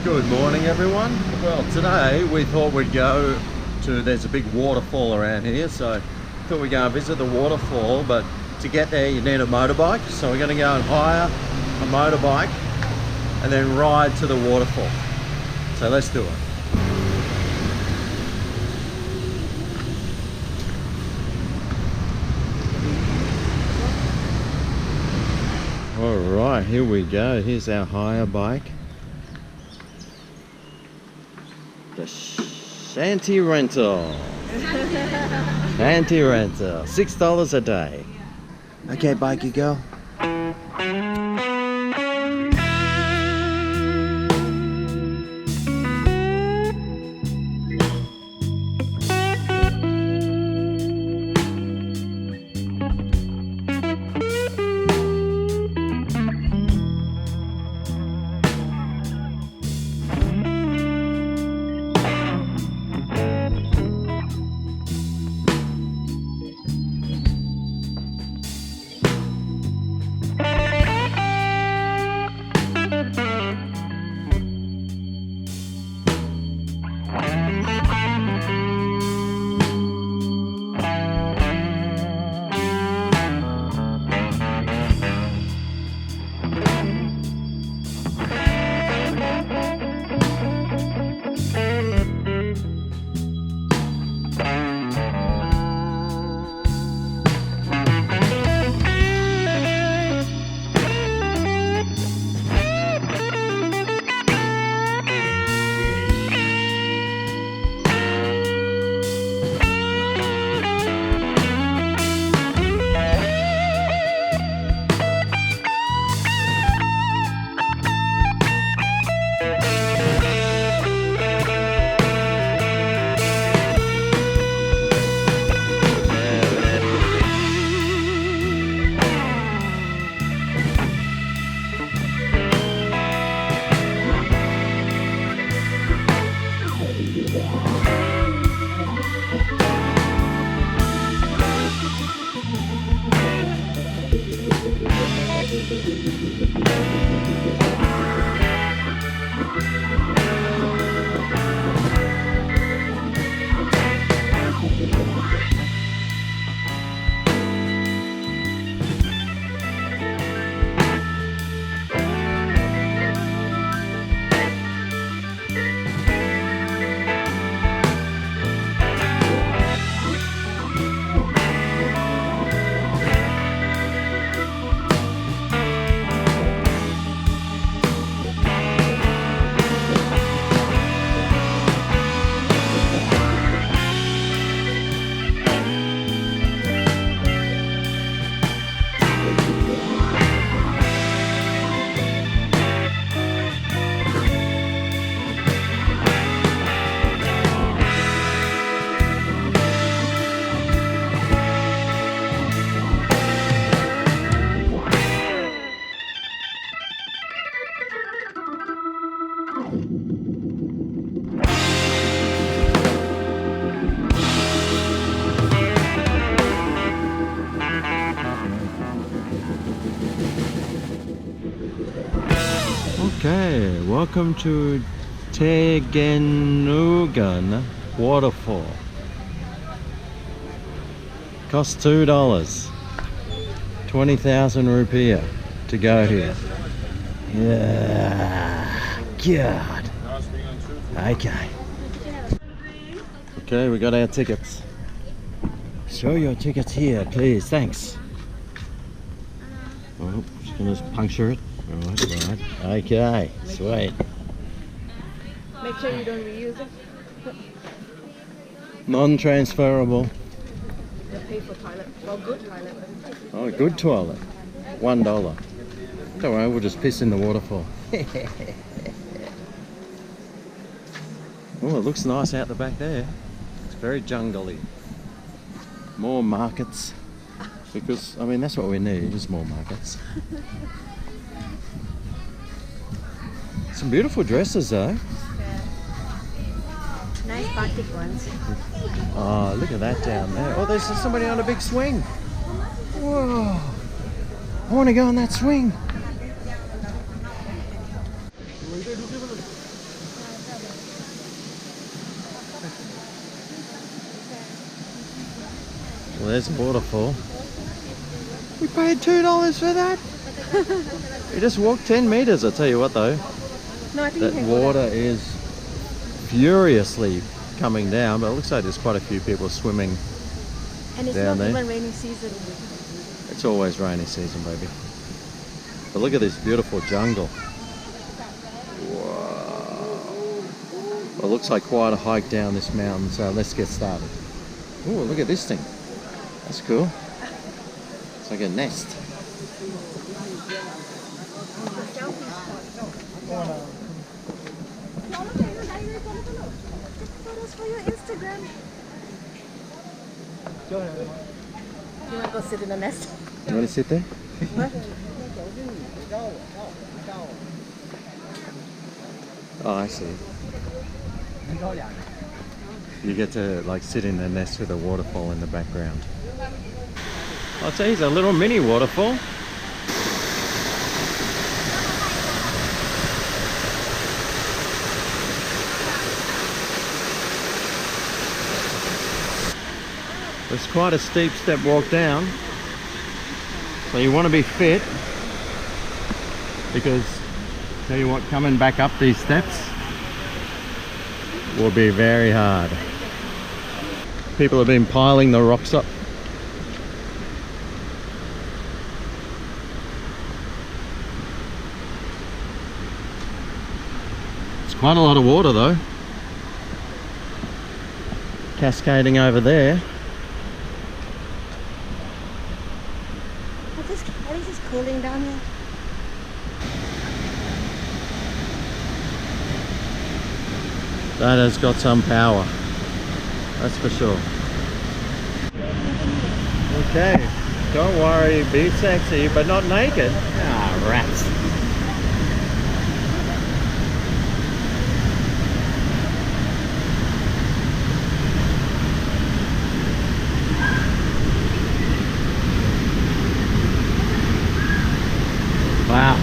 Good morning, everyone. Well, today we thought we'd go to, there's a big waterfall around here, so thought we'd go and visit the waterfall, but to get there you need a motorbike, so we're going to go and hire a motorbike and then ride to the waterfall. So let's do it. All right, here we go. Here's our hire bike. The Shanty Rental. Shanty Rental. $6 a day. Okay, bikey girl. Okay, welcome to Tegenungan Waterfall. Costs $2. 20,000 rupiah to go here. Yeah, God. Okay. Okay, we got our tickets. Show your tickets here, please. Thanks. Oh, just gonna puncture it. Right. Okay, sweet. Make sure you don't reuse it. Non-transferable. You pay for toilet. Well, good toilet. Oh, good toilet. $1. Don't worry, we'll just piss in the waterfall. Oh, it looks nice out the back there. It's very jungly. More markets. Because, I mean, that's what we need, is more markets. Some beautiful dresses though. Yeah. Nice batik ones. Oh, look at that down there. Oh, there's somebody on a big swing. Whoa. I want to go on that swing. Well, there's a waterfall. We paid $2 for that. We just walked 10 meters. I'll tell you what though, No, I think that you can go water there. is furiously coming down, but it looks like there's quite a few people swimming. And it's down not there. even rainy season. It's always rainy season, baby. But look at this beautiful jungle. Wow. Well, it looks like quite a hike down this mountain, so let's get started. Oh, look at this thing. That's cool. It's like a nest. Photos for your Instagram. You want to go sit in the nest? You want to sit there? What? Oh, I see. You get to like sit in the nest with a waterfall in the background. I'll tell you, it's a little mini waterfall. It's quite a steep step walk down, so you want to be fit, because tell you what, coming back up these steps will be very hard. People have been piling the rocks up. It's quite a lot of water though, cascading over there. At least it's cooling down here. That has got some power, that's for sure. Okay, don't worry, be sexy, but not naked. Ah, rats. Wow.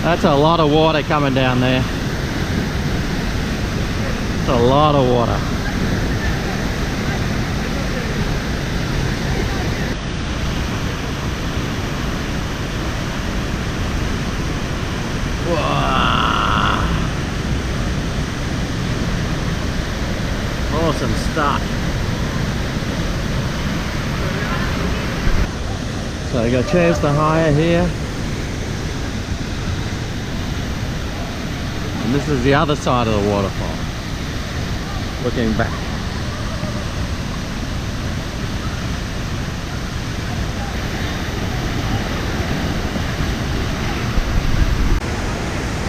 That's a lot of water coming down there. It's a lot of water. Wow. Awesome stuff. So you got chairs to hire here. And this is the other side of the waterfall. Looking back.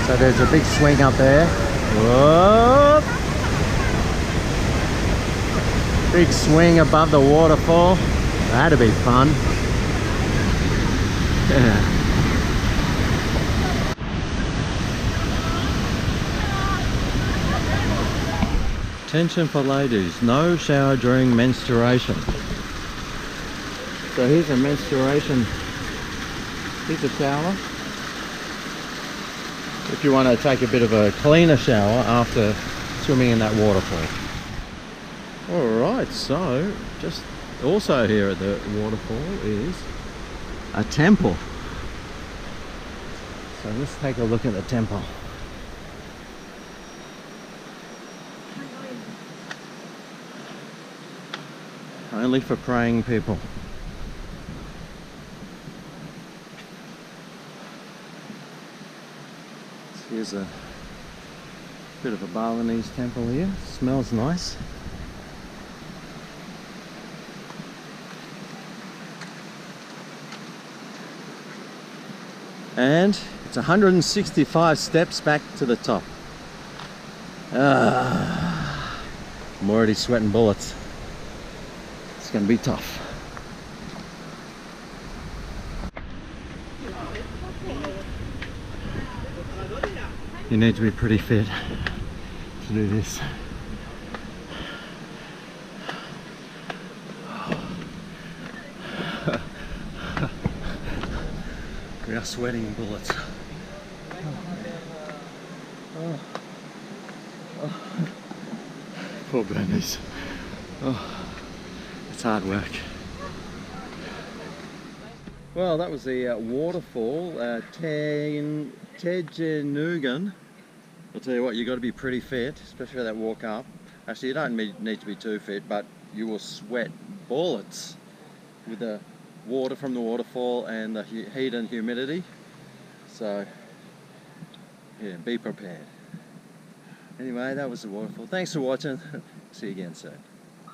So there's a big swing up there. Whoop. Big swing above the waterfall. That'd be fun. Yeah. Attention for ladies, no shower during menstruation. So here's a menstruation, here's a shower. If you want to take a bit of a cleaner shower after swimming in that waterfall. Alright, so just also here at the waterfall is a temple. So let's take a look at the temple. Only for praying people. So here's a bit of a Balinese temple here. Smells nice. And it's 165 steps back to the top. I'm already sweating bullets. It's going to be tough. You need to be pretty fit to do this. We are sweating bullets. Poor Bernice. It's hard work. Well, that was the waterfall, Tegenungan. I'll tell you what, you've got to be pretty fit, especially that walk up. Actually, you don't need to be too fit, but you will sweat bullets with the water from the waterfall and the heat and humidity. So, yeah, be prepared. Anyway, that was the waterfall. Thanks for watching. See you again soon.